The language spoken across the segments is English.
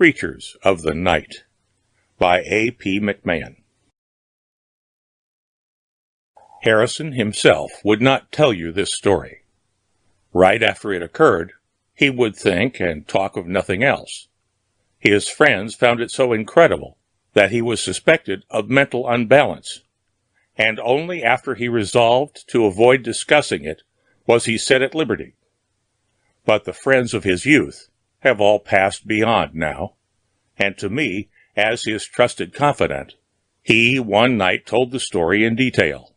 Creatures of the Night by A.P. McMohan. Harrison himself would not tell you this story. Right after it occurred, he would think and talk of nothing else. His friends found it so incredible that he was suspected of mental unbalance, and only after he resolved to avoid discussing it was he set at liberty. But the friends of his youth have all passed beyond now, and to me, as his trusted confidant, he one night told the story in detail.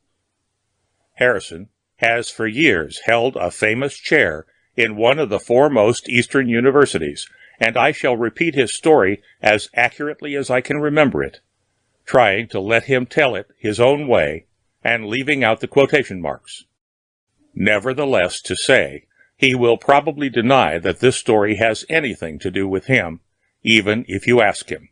Harrison has for years held a famous chair in one of the foremost Eastern universities, and I shall repeat his story as accurately as I can remember it, trying to let him tell it his own way and leaving out the quotation marks. Nevertheless, to say, he will probably deny that this story has anything to do with him, even if you ask him.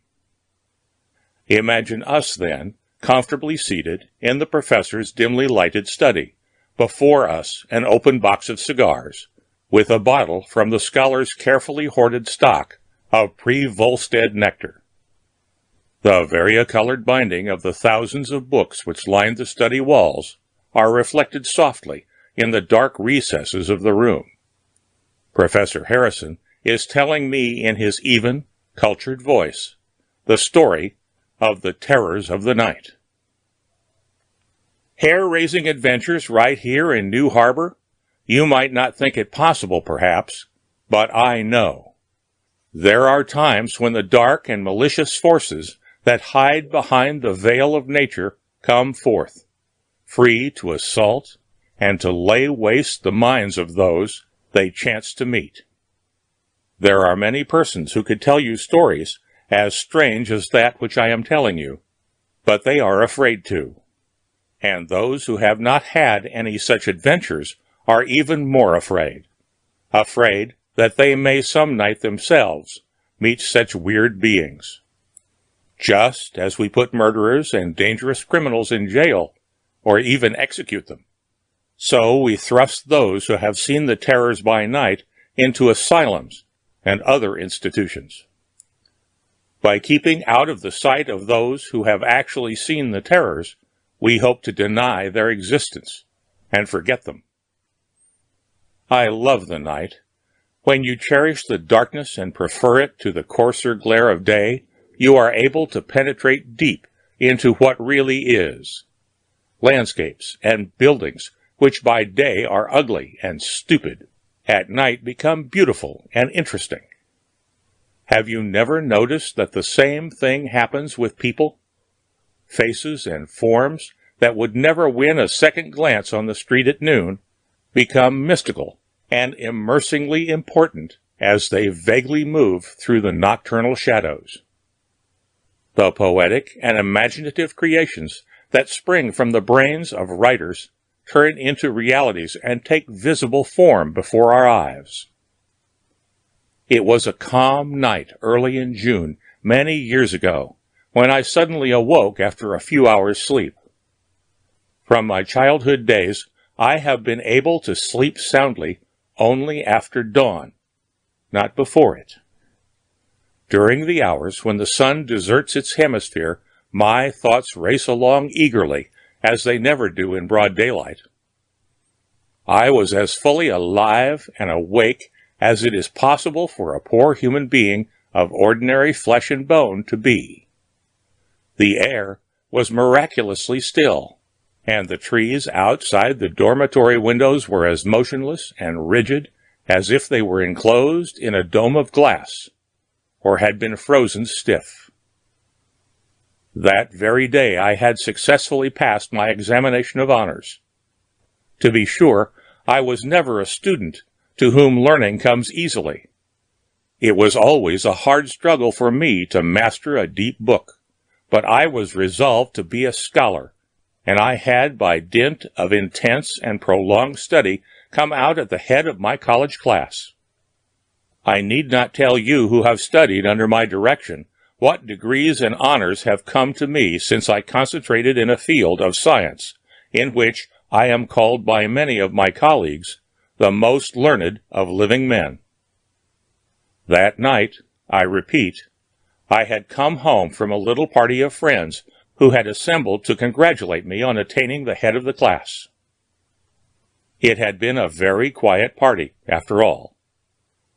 Imagine us, then, comfortably seated in the professor's dimly lighted study, before us an open box of cigars, with a bottle from the scholar's carefully hoarded stock of pre-Volstead nectar. The varicolored binding of the thousands of books which lined the study walls are reflected softly in the dark recesses of the room. Professor Harrison is telling me in his even, cultured voice the story of the terrors of the night. Hair-raising adventures right here in New Harbor? You might not think it possible, perhaps, but I know. There are times when the dark and malicious forces that hide behind the veil of nature come forth, free to assault and to lay waste the minds of those they chance to meet. There are many persons who could tell you stories as strange as that which I am telling you, but they are afraid to. And those who have not had any such adventures are even more afraid that they may some night themselves meet such weird beings. Just as we put murderers and dangerous criminals in jail, or even execute them, so we thrust those who have seen the terrors by night into asylums and other institutions. By keeping out of the sight of those who have actually seen the terrors, we hope to deny their existence and forget them. I love the night. When you cherish the darkness and prefer it to the coarser glare of day, you are able to penetrate deep into what really is. Landscapes and buildings, which by day are ugly and stupid, at night become beautiful and interesting. Have you never noticed that the same thing happens with people? Faces and forms that would never win a second glance on the street at noon become mystical and immersingly important as they vaguely move through the nocturnal shadows. The poetic and imaginative creations that spring from the brains of writers turn into realities and take visible form before our eyes. It was a calm night early in June, many years ago, when I suddenly awoke after a few hours' sleep. From my childhood days, I have been able to sleep soundly only after dawn, not before it. During the hours when the sun deserts its hemisphere, my thoughts race along eagerly, as they never do in broad daylight. I was as fully alive and awake as it is possible for a poor human being of ordinary flesh and bone to be. The air was miraculously still, and the trees outside the dormitory windows were as motionless and rigid as if they were enclosed in a dome of glass, or had been frozen stiff. That very day I had successfully passed my examination of honors. To be sure, I was never a student to whom learning comes easily. It was always a hard struggle for me to master a deep book, but I was resolved to be a scholar, and I had, by dint of intense and prolonged study, come out at the head of my college class. I need not tell you who have studied under my direction what degrees and honors have come to me since I concentrated in a field of science in which I am called by many of my colleagues the most learned of living men. That night, I repeat, I had come home from a little party of friends who had assembled to congratulate me on attaining the head of the class. It had been a very quiet party, after all.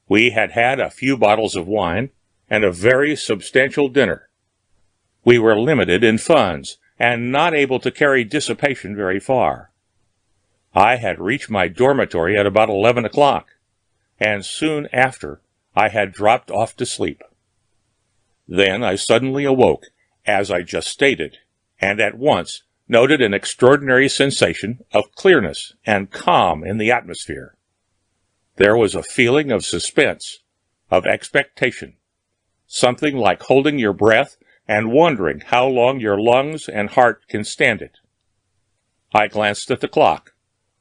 We had had a few bottles of wine and a very substantial dinner. We were limited in funds and not able to carry dissipation very far. I had reached my dormitory at about 11 o'clock, and soon after I had dropped off to sleep. Then I suddenly awoke, as I just stated, and at once noted an extraordinary sensation of clearness and calm in the atmosphere. There was a feeling of suspense, of expectation, something like holding your breath and wondering how long your lungs and heart can stand it. I glanced at the clock,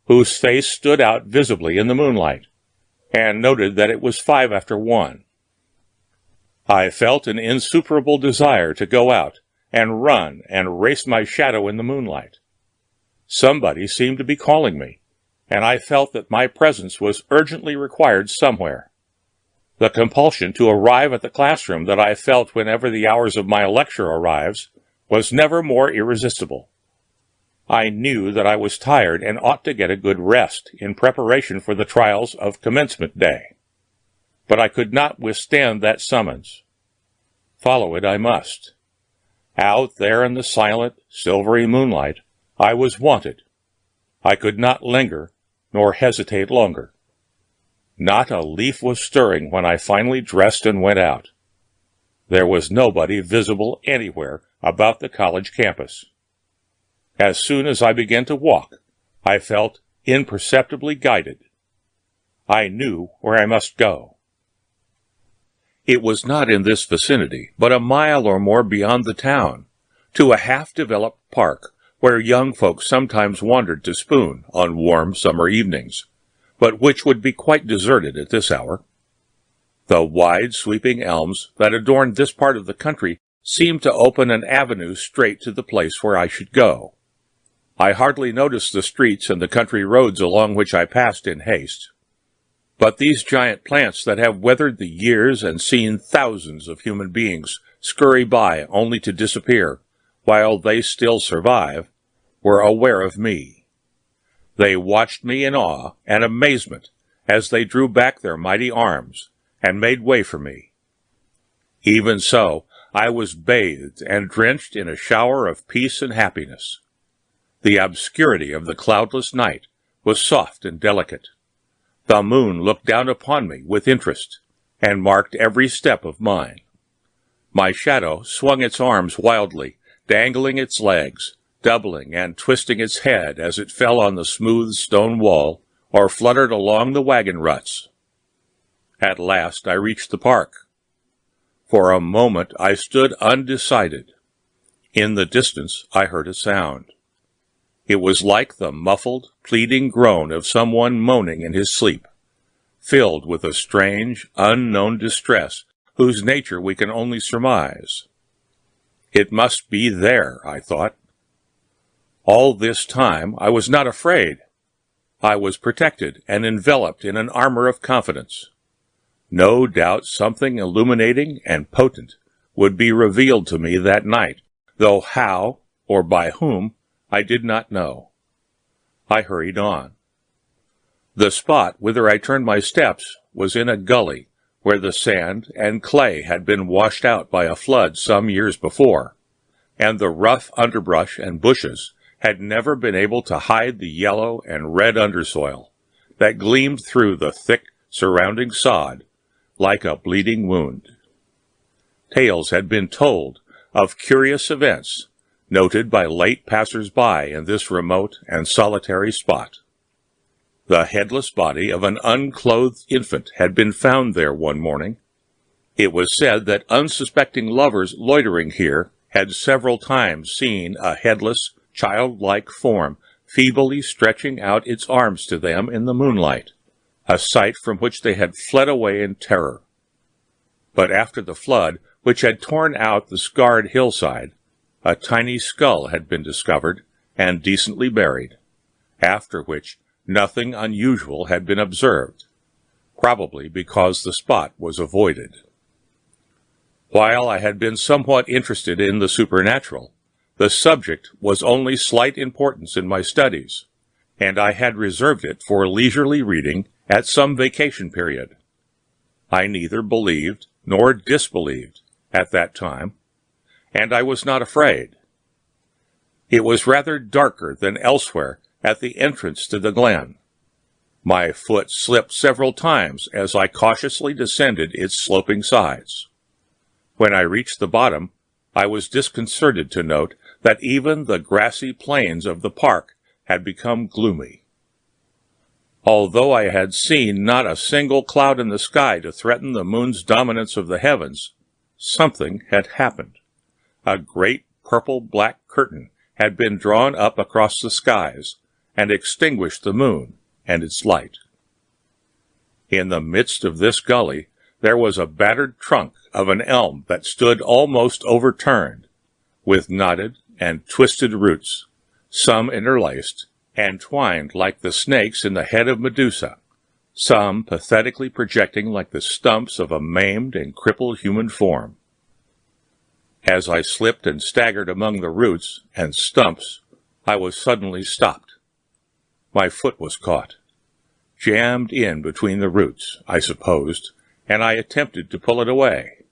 whose face stood out visibly in the moonlight, and noted that it was 5 after 1. I felt an insuperable desire to go out and run and race my shadow in the moonlight. Somebody seemed to be calling me, and I felt that my presence was urgently required somewhere. The compulsion to arrive at the classroom that I felt whenever the hours of my lecture arrives was never more irresistible. I knew that I was tired and ought to get a good rest in preparation for the trials of commencement day. But I could not withstand that summons. Follow it I must. Out there in the silent, silvery moonlight, I was wanted. I could not linger, nor hesitate longer. Not a leaf was stirring when I finally dressed and went out. There was nobody visible anywhere about the college campus. As soon as I began to walk, I felt imperceptibly guided. I knew where I must go. It was not in this vicinity, but a mile or more beyond the town, to a half-developed park where young folks sometimes wandered to spoon on warm summer evenings, but which would be quite deserted at this hour. The wide, sweeping elms that adorned this part of the country seemed to open an avenue straight to the place where I should go. I hardly noticed the streets and the country roads along which I passed in haste. But these giant plants that have weathered the years and seen thousands of human beings scurry by only to disappear, while they still survive, were aware of me. They watched me in awe and amazement as they drew back their mighty arms and made way for me. Even so, I was bathed and drenched in a shower of peace and happiness. The obscurity of the cloudless night was soft and delicate. The moon looked down upon me with interest, and marked every step of mine. My shadow swung its arms wildly, dangling its legs, doubling and twisting its head as it fell on the smooth stone wall or fluttered along the wagon ruts. At last I reached the park. For a moment I stood undecided. In the distance I heard a sound. It was like the muffled, pleading groan of someone moaning in his sleep, filled with a strange, unknown distress whose nature we can only surmise. It must be there, I thought. All this time I was not afraid. I was protected and enveloped in an armor of confidence. No doubt something illuminating and potent would be revealed to me that night, though how or by whom I did not know. I hurried on. The spot whither I turned my steps was in a gully where the sand and clay had been washed out by a flood some years before, and the rough underbrush and bushes had never been able to hide the yellow and red undersoil that gleamed through the thick surrounding sod like a bleeding wound. Tales had been told of curious events noted by late passers-by in this remote and solitary spot. The headless body of an unclothed infant had been found there one morning. It was said that unsuspecting lovers loitering here had several times seen a headless, childlike form feebly stretching out its arms to them in the moonlight, a sight from which they had fled away in terror. But after the flood, which had torn out the scarred hillside, a tiny skull had been discovered and decently buried, after which nothing unusual had been observed, probably because the spot was avoided. While I had been somewhat interested in the supernatural, the subject was only slight importance in my studies, and I had reserved it for leisurely reading at some vacation period. I neither believed nor disbelieved at that time, and I was not afraid. It was rather darker than elsewhere at the entrance to the glen. My foot slipped several times as I cautiously descended its sloping sides. When I reached the bottom, I was disconcerted to note that even the grassy plains of the park had become gloomy. Although I had seen not a single cloud in the sky to threaten the moon's dominance of the heavens, something had happened. A great purple-black curtain had been drawn up across the skies and extinguished the moon and its light. In the midst of this gully there was a battered trunk of an elm that stood almost overturned, with knotted and twisted roots, some interlaced and twined like the snakes in the head of Medusa, some pathetically projecting like the stumps of a maimed and crippled human form. As I slipped and staggered among the roots and stumps, I was suddenly stopped. My foot was caught, jammed in between the roots, I supposed, and I attempted to pull it away.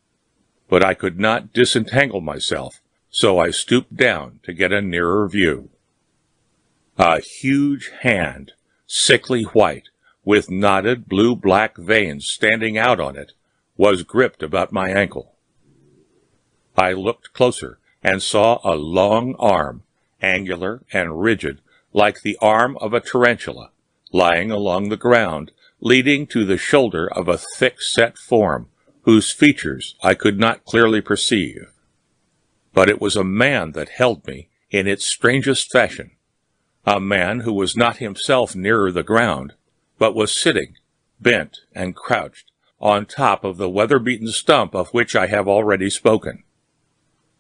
But I could not disentangle myself, so I stooped down to get a nearer view. A huge hand, sickly white, with knotted blue-black veins standing out on it, was gripped about my ankle. I looked closer and saw a long arm, angular and rigid, like the arm of a tarantula, lying along the ground, leading to the shoulder of a thick-set form, whose features I could not clearly perceive. But it was a man that held me in its strangest fashion, a man who was not himself nearer the ground, but was sitting, bent and crouched, on top of the weather-beaten stump of which I have already spoken.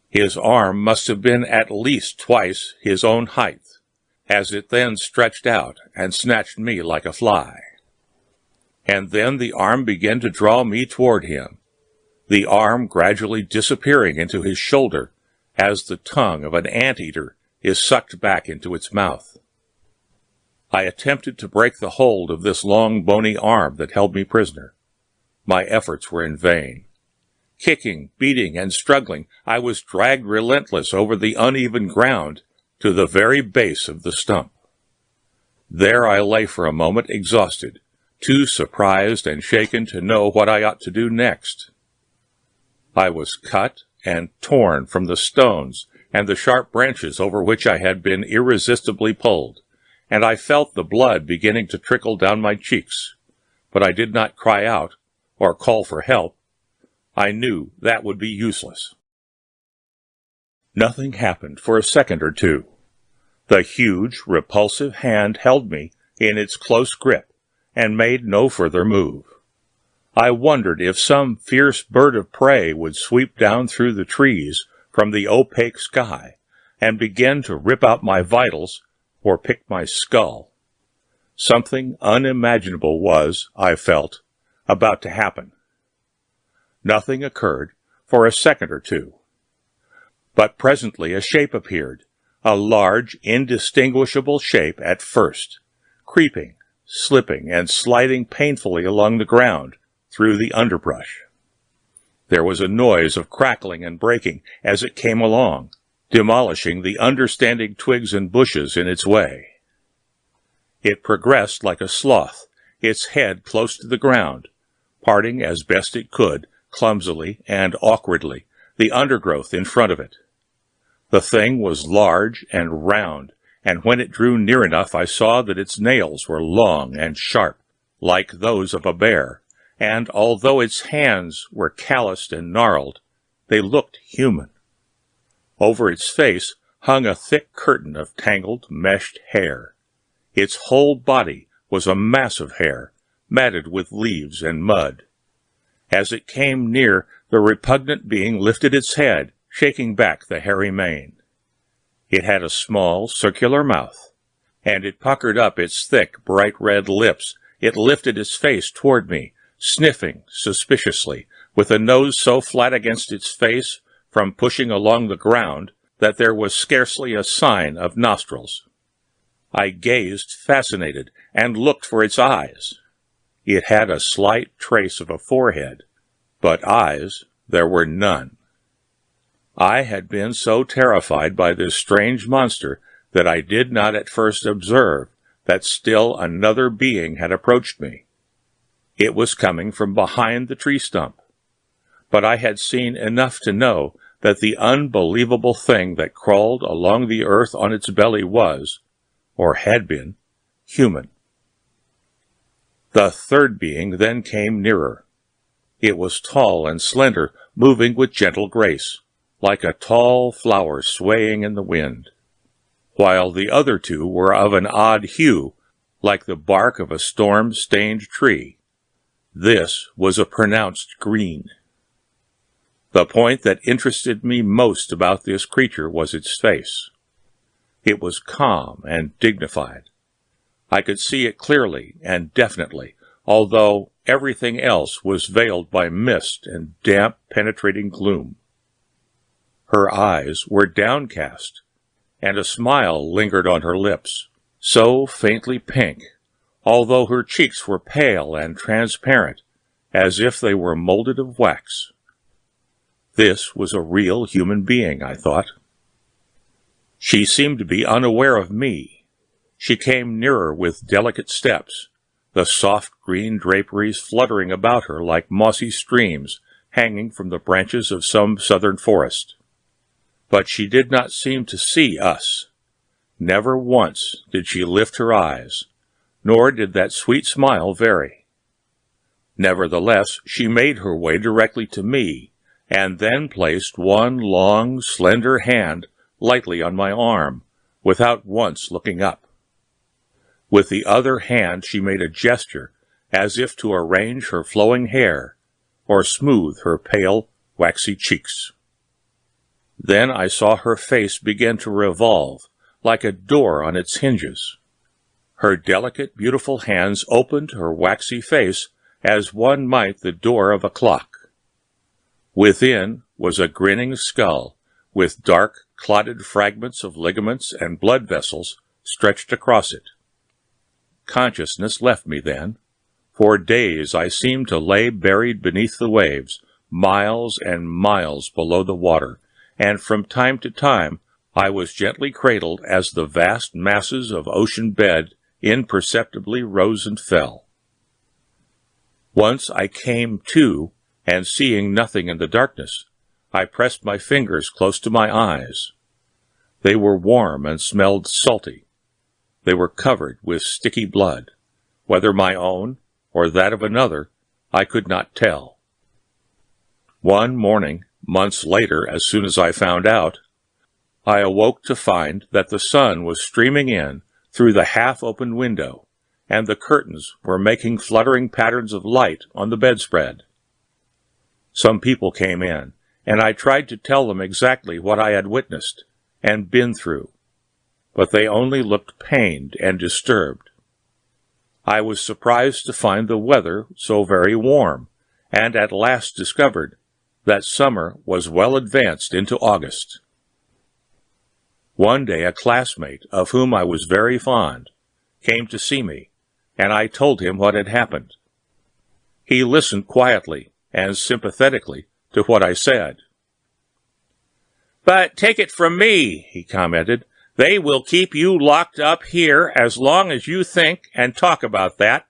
His arm must have been at least twice his own height, as it then stretched out and snatched me like a fly. And then the arm began to draw me toward him, the arm gradually disappearing into his shoulder as the tongue of an anteater is sucked back into its mouth. I attempted to break the hold of this long bony arm that held me prisoner. My efforts were in vain. Kicking, beating, and struggling, I was dragged relentless over the uneven ground to the very base of the stump. There I lay for a moment exhausted, too surprised and shaken to know what I ought to do next. I was cut and torn from the stones and the sharp branches over which I had been irresistibly pulled, and I felt the blood beginning to trickle down my cheeks, but I did not cry out or call for help. I knew that would be useless. Nothing happened for a second or two. The huge, repulsive hand held me in its close grip and made no further move. I wondered if some fierce bird of prey would sweep down through the trees from the opaque sky and begin to rip out my vitals or pick my skull. Something unimaginable was, I felt, about to happen. Nothing occurred for a second or two. But presently a shape appeared, a large, indistinguishable shape at first, creeping, slipping, and sliding painfully along the ground through the underbrush. There was a noise of crackling and breaking as it came along, demolishing the understanding twigs and bushes in its way. It progressed like a sloth, its head close to the ground, parting as best it could, clumsily and awkwardly, the undergrowth in front of it. The thing was large and round, and when it drew near enough I saw that its nails were long and sharp, like those of a bear, and although its hands were calloused and gnarled, they looked human. Over its face hung a thick curtain of tangled, meshed hair. Its whole body was a mass of hair, matted with leaves and mud. As it came near, the repugnant being lifted its head, shaking back the hairy mane. It had a small, circular mouth, and it puckered up its thick, bright red lips. It lifted its face toward me, sniffing suspiciously, with a nose so flat against its face from pushing along the ground that there was scarcely a sign of nostrils. I gazed fascinated and looked for its eyes. It had a slight trace of a forehead, but eyes there were none. I had been so terrified by this strange monster that I did not at first observe that still another being had approached me. It was coming from behind the tree stump, but I had seen enough to know that the unbelievable thing that crawled along the earth on its belly was, or had been, human. The third being then came nearer. It was tall and slender, moving with gentle grace, like a tall flower swaying in the wind, while the other two were of an odd hue, like the bark of a storm-stained tree. This was a pronounced green. The point that interested me most about this creature was its face. It was calm and dignified. I could see it clearly and definitely, although everything else was veiled by mist and damp, penetrating gloom. Her eyes were downcast, and a smile lingered on her lips, so faintly pink, although her cheeks were pale and transparent, as if they were molded of wax. This was a real human being, I thought. She seemed to be unaware of me. She came nearer with delicate steps, the soft green draperies fluttering about her like mossy streams hanging from the branches of some southern forest. But she did not seem to see us. Never once did she lift her eyes, nor did that sweet smile vary. Nevertheless, she made her way directly to me, and then placed one long, slender hand lightly on my arm, without once looking up. With the other hand she made a gesture, as if to arrange her flowing hair, or smooth her pale, waxy cheeks. Then I saw her face begin to revolve, like a door on its hinges. Her delicate, beautiful hands opened her waxy face as one might the door of a clock. Within was a grinning skull, with dark, clotted fragments of ligaments and blood vessels stretched across it. Consciousness left me then. For days I seemed to lay buried beneath the waves, miles and miles below the water, and from time to time I was gently cradled as the vast masses of ocean bed imperceptibly rose and fell. Once I came to, and seeing nothing in the darkness, I pressed my fingers close to my eyes. They were warm and smelled salty. They were covered with sticky blood. Whether my own or that of another, I could not tell. One morning, months later, as soon as I found out, I awoke to find that the sun was streaming in through the half-open window, and the curtains were making fluttering patterns of light on the bedspread. Some people came in, and I tried to tell them exactly what I had witnessed and been through, but they only looked pained and disturbed. I was surprised to find the weather so very warm, and at last discovered that summer was well advanced into August. One day a classmate, of whom I was very fond, came to see me, and I told him what had happened. He listened quietly and sympathetically to what I said. "But take it from me," he commented, "they will keep you locked up here as long as you think and talk about that.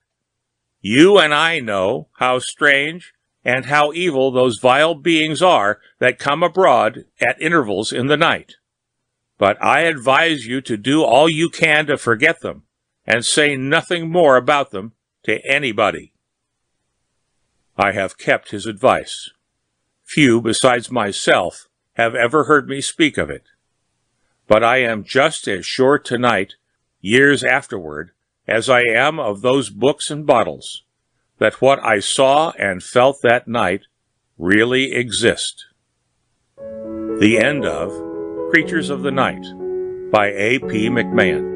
You and I know how strange and how evil those vile beings are that come abroad at intervals in the night. But I advise you to do all you can to forget them, and say nothing more about them to anybody." I have kept his advice. Few besides myself have ever heard me speak of it. But I am just as sure tonight, years afterward, as I am of those books and bottles, that what I saw and felt that night really exist. The end of Creatures of the Night by A. P. McMohan.